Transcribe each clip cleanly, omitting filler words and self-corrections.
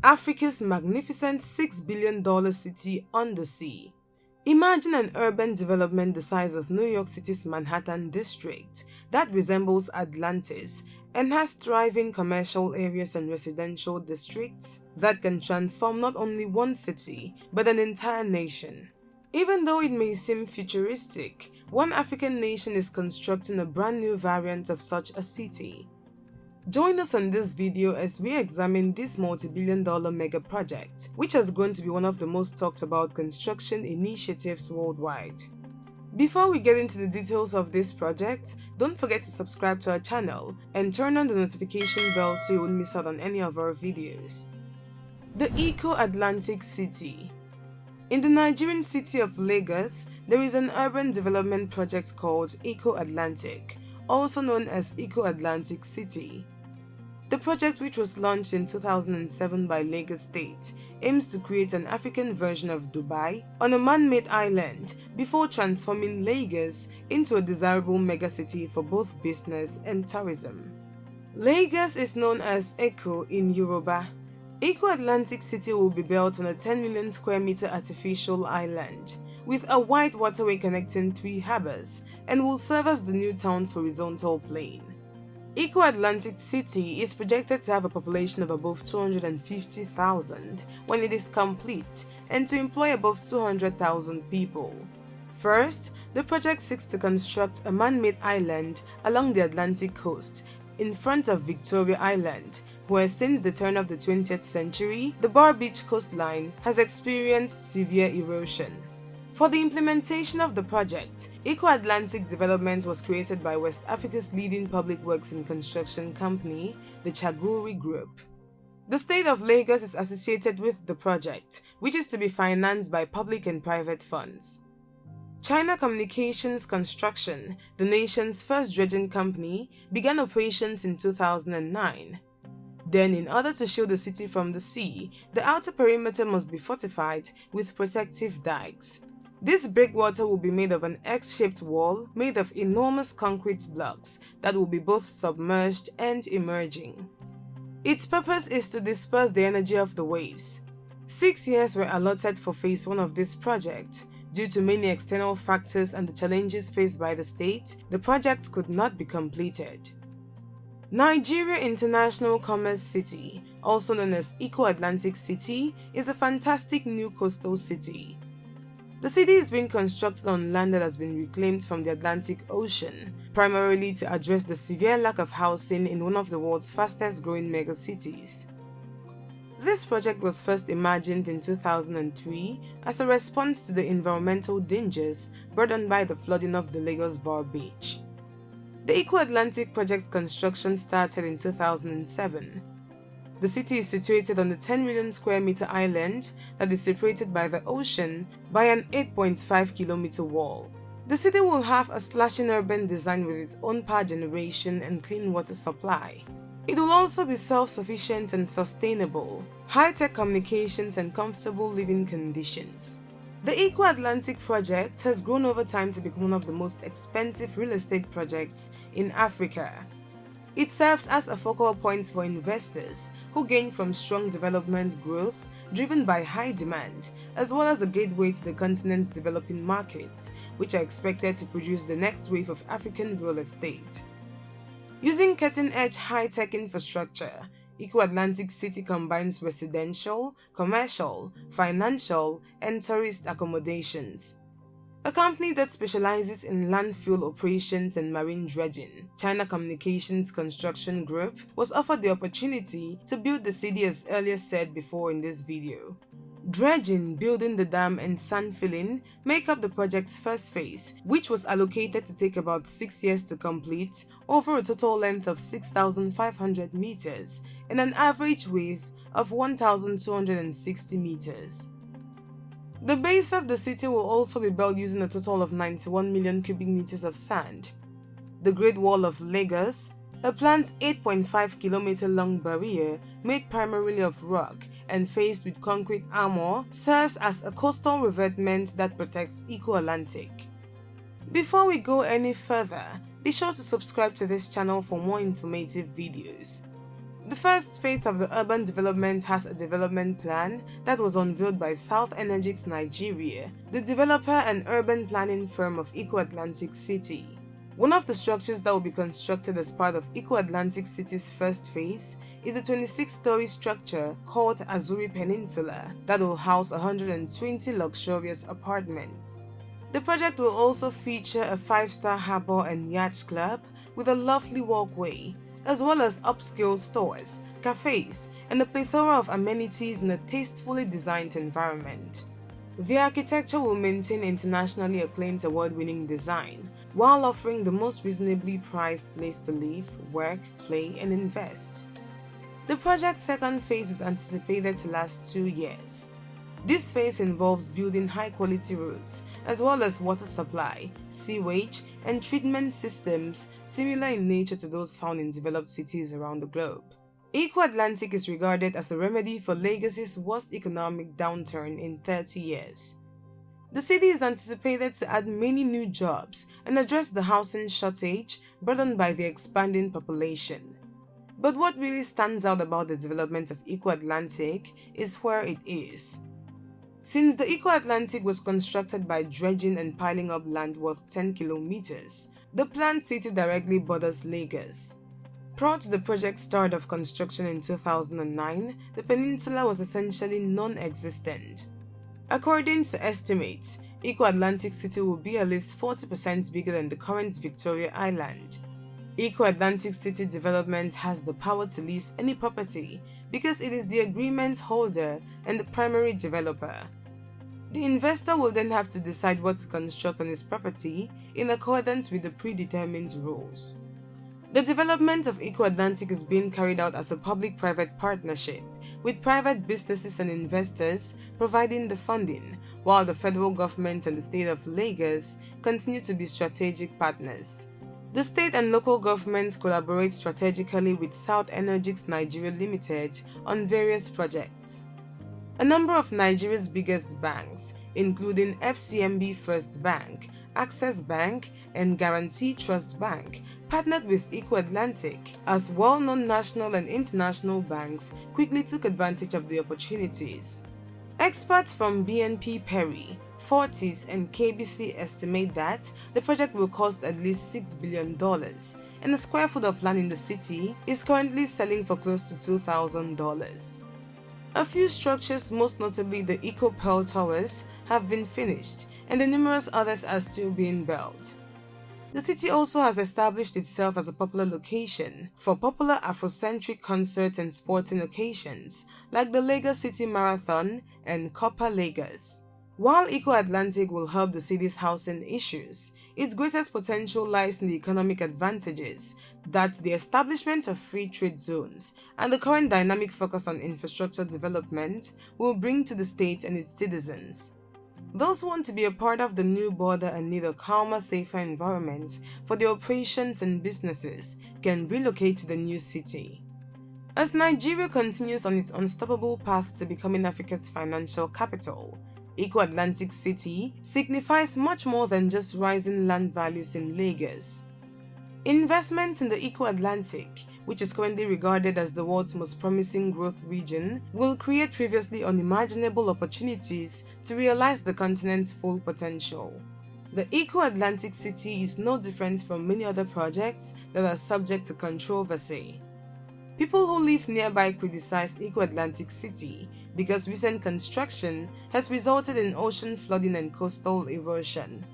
Africa's magnificent $6 billion city on the sea. Imagine an urban development the size of New York City's Manhattan district that resembles Atlantis and has thriving commercial areas and residential districts that can transform not only one city but an entire nation. Even though it may seem futuristic, one African nation is constructing a brand new variant of such a city. Join us on this video as we examine this multi-billion-dollar mega project, which has grown to be one of the most talked about construction initiatives worldwide. Before we get into the details of this project, don't forget to subscribe to our channel and turn on the notification bell so you won't miss out on any of our videos. The Eko Atlantic City. In the Nigerian city of Lagos, there is an urban development project called Eko Atlantic, also known as Eko Atlantic City. The project, which was launched in 2007 by Lagos State, aims to create an African version of Dubai on a man-made island before transforming Lagos into a desirable megacity for both business and tourism. Lagos is known as Eko in Yoruba. Eko Atlantic City will be built on a 10 million square meter artificial island with a wide waterway connecting 3 harbors and will serve as the new town's horizontal plane. Eko Atlantic City is projected to have a population of above 250,000 when it is complete and to employ above 200,000 people. First, the project seeks to construct a man-made island along the Atlantic coast in front of Victoria Island, where since the turn of the 20th century, the Bar Beach coastline has experienced severe erosion. For the implementation of the project, Eko Atlantic Development was created by West Africa's leading public works and construction company, the Chaguri Group. The state of Lagos is associated with the project, which is to be financed by public and private funds. China Communications Construction, the nation's first dredging company, began operations in 2009. Then, in order to shield the city from the sea, the outer perimeter must be fortified with protective dikes. This breakwater will be made of an X-shaped wall made of enormous concrete blocks that will be both submerged and emerging. Its purpose is to disperse the energy of the waves. 6 years were allotted for phase 1 of this project. Due to many external factors and the challenges faced by the state, the project could not be completed. Nigeria International Commerce City, also known as Eko Atlantic City, is a fantastic new coastal city. The city is being constructed on land that has been reclaimed from the Atlantic Ocean, primarily to address the severe lack of housing in one of the world's fastest growing megacities. This project was first imagined in 2003 as a response to the environmental dangers brought on by the flooding of the Lagos Bar Beach. The Eko Atlantic project construction started in 2007. The city is situated on the 10 million square meter island that is separated by the ocean by an 8.5 kilometer wall. The city will have a slashing urban design with its own power generation and clean water supply. It will also be self-sufficient and sustainable, high-tech communications and comfortable living conditions. The Eko Atlantic project has grown over time to become one of the most expensive real estate projects in Africa. It serves as a focal point for investors who gain from strong development growth driven by high demand, as well as a gateway to the continent's developing markets, which are expected to produce the next wave of African real estate. Using cutting-edge high-tech infrastructure, Eko Atlantic City combines residential, commercial, financial, and tourist accommodations. A company that specializes in landfill operations and marine dredging, China Communications Construction Group, was offered the opportunity to build the city as earlier said before in this video. Dredging, building the dam, and sand filling make up the project's first phase, which was allocated to take about 6 years to complete over a total length of 6,500 meters and an average width of 1,260 meters. The base of the city will also be built using a total of 91 million cubic meters of sand. The Great Wall of Lagos, a planned 8.5 kilometer long barrier made primarily of rock and faced with concrete armor, serves as a coastal revetment that protects Eko Atlantic. Before we go any further, be sure to subscribe to this channel for more informative videos. The first phase of the urban development has a development plan that was unveiled by South Energix Nigeria, the developer and urban planning firm of Eko Atlantic City. One of the structures that will be constructed as part of Eko Atlantic City's first phase is a 26-story structure called Azuri Peninsula that will house 120 luxurious apartments. The project will also feature a 5-star harbor and yacht club with a lovely walkway, as well as upscale stores, cafes, and a plethora of amenities in a tastefully designed environment. The architecture will maintain internationally acclaimed award-winning design, while offering the most reasonably priced place to live, work, play, and invest. The project's second phase is anticipated to last 2 years. This phase involves building high-quality roads, as well as water supply, sewage, and treatment systems similar in nature to those found in developed cities around the globe. Eko Atlantic is regarded as a remedy for Lagos's worst economic downturn in 30 years. The city is anticipated to add many new jobs and address the housing shortage burdened by the expanding population. But what really stands out about the development of Eko Atlantic is where it is. Since the Eko Atlantic was constructed by dredging and piling up land worth 10 kilometers, the planned city directly borders Lagos. Prior to the project's start of construction in 2009, the peninsula was essentially non-existent. According to estimates, Eko Atlantic City will be at least 40% bigger than the current Victoria Island. Eko Atlantic City Development has the power to lease any property because it is the agreement holder and the primary developer. The investor will then have to decide what to construct on his property in accordance with the predetermined rules. The development of Eko Atlantic is being carried out as a public-private partnership, with private businesses and investors providing the funding, while the federal government and the state of Lagos continue to be strategic partners. The state and local governments collaborate strategically with South Energix Nigeria Limited on various projects. A number of Nigeria's biggest banks, including FCMB First Bank, Access Bank, and Guarantee Trust Bank, partnered with Eko Atlantic, as well-known national and international banks quickly took advantage of the opportunities. Experts from BNP Paribas, Fortis, and KBC estimate that the project will cost at least $6 billion, and a square foot of land in the city is currently selling for close to $2,000. A few structures, most notably the Eco Pearl Towers, have been finished, and the numerous others are still being built. The city also has established itself as a popular location for popular Afrocentric concerts and sporting occasions like the Lagos City Marathon and Copa Lagos. While Eko Atlantic will help the city's housing issues, its greatest potential lies in the economic advantages that the establishment of free trade zones and the current dynamic focus on infrastructure development will bring to the state and its citizens. Those who want to be a part of the new border and need a calmer, safer environment for their operations and businesses can relocate to the new city. As Nigeria continues on its unstoppable path to becoming Africa's financial capital, Eko Atlantic City signifies much more than just rising land values in Lagos. Investment in the Eko Atlantic, which is currently regarded as the world's most promising growth region, will create previously unimaginable opportunities to realize the continent's full potential. The Eko Atlantic City is no different from many other projects that are subject to controversy. People who live nearby criticize Eko Atlantic City because recent construction has resulted in ocean flooding and coastal erosion.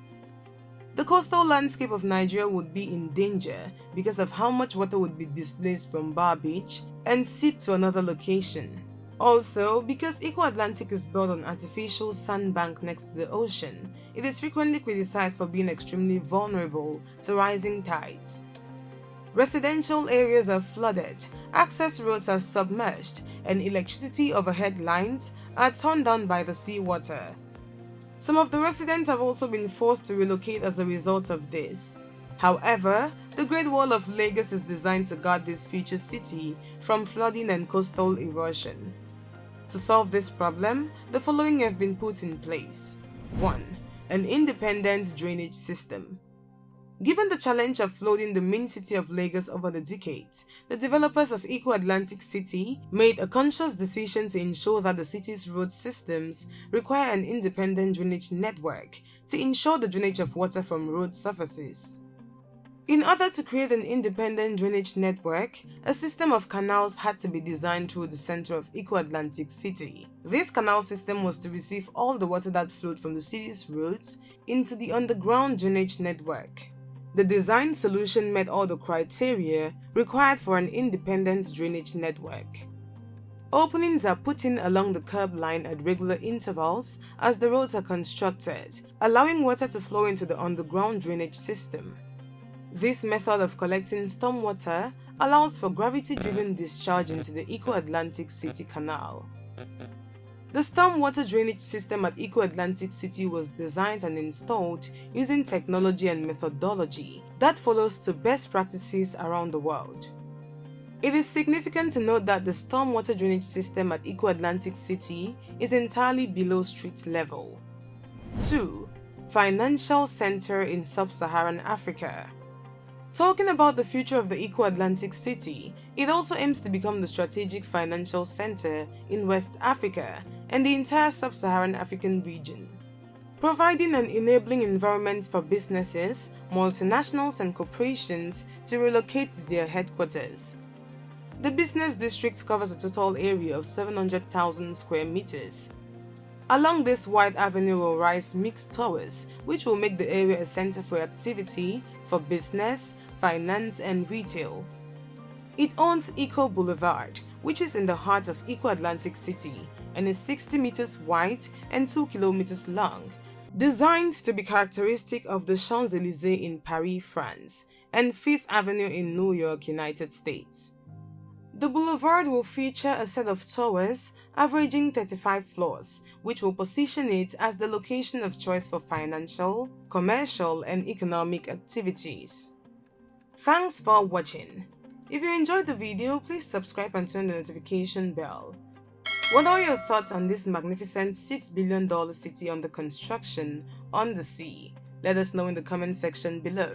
The coastal landscape of Nigeria would be in danger because of how much water would be displaced from Bar Beach and seep to another location. Also, because Eko Atlantic is built on artificial sandbank next to the ocean, it is frequently criticized for being extremely vulnerable to rising tides. Residential areas are flooded, access roads are submerged, and electricity overhead lines are torn down by the seawater. Some of the residents have also been forced to relocate as a result of this. However, the Great Wall of Lagos is designed to guard this future city from flooding and coastal erosion. To solve this problem, the following have been put in place. 1. An independent drainage system. Given the challenge of flooding the main city of Lagos over the decades, the developers of Eko Atlantic City made a conscious decision to ensure that the city's road systems require an independent drainage network to ensure the drainage of water from road surfaces. In order to create an independent drainage network, a system of canals had to be designed through the center of Eko Atlantic City. This canal system was to receive all the water that flowed from the city's roads into the underground drainage network. The design solution met all the criteria required for an independent drainage network. Openings are put in along the curb line at regular intervals as the roads are constructed, allowing water to flow into the underground drainage system. This method of collecting stormwater allows for gravity-driven discharge into the Eko Atlantic City Canal. The stormwater drainage system at Eko Atlantic City was designed and installed using technology and methodology that follows to best practices around the world. It is significant to note that the stormwater drainage system at Eko Atlantic City is entirely below street level. 2. Financial Center in Sub-Saharan Africa. Talking about the future of the Eko Atlantic City, it also aims to become the strategic financial center in West Africa and the entire Sub-Saharan African region, providing an enabling environment for businesses, multinationals and corporations to relocate their headquarters. The business district covers a total area of 700,000 square meters. Along this wide avenue will rise mixed towers, which will make the area a center for activity for business, finance and retail. It owns Eko Boulevard, which is in the heart of Eko Atlantic City and is 60 meters wide and 2 kilometers long, designed to be characteristic of the Champs-Élysées in Paris, France, and Fifth Avenue in New York, United States. The boulevard will feature a set of towers averaging 35 floors, which will position it as the location of choice for financial, commercial, and economic activities. Thanks for watching. If you enjoyed the video, please subscribe and turn the notification bell. What are your thoughts on this magnificent $6 billion city under construction on the sea? Let us know in the comment section below.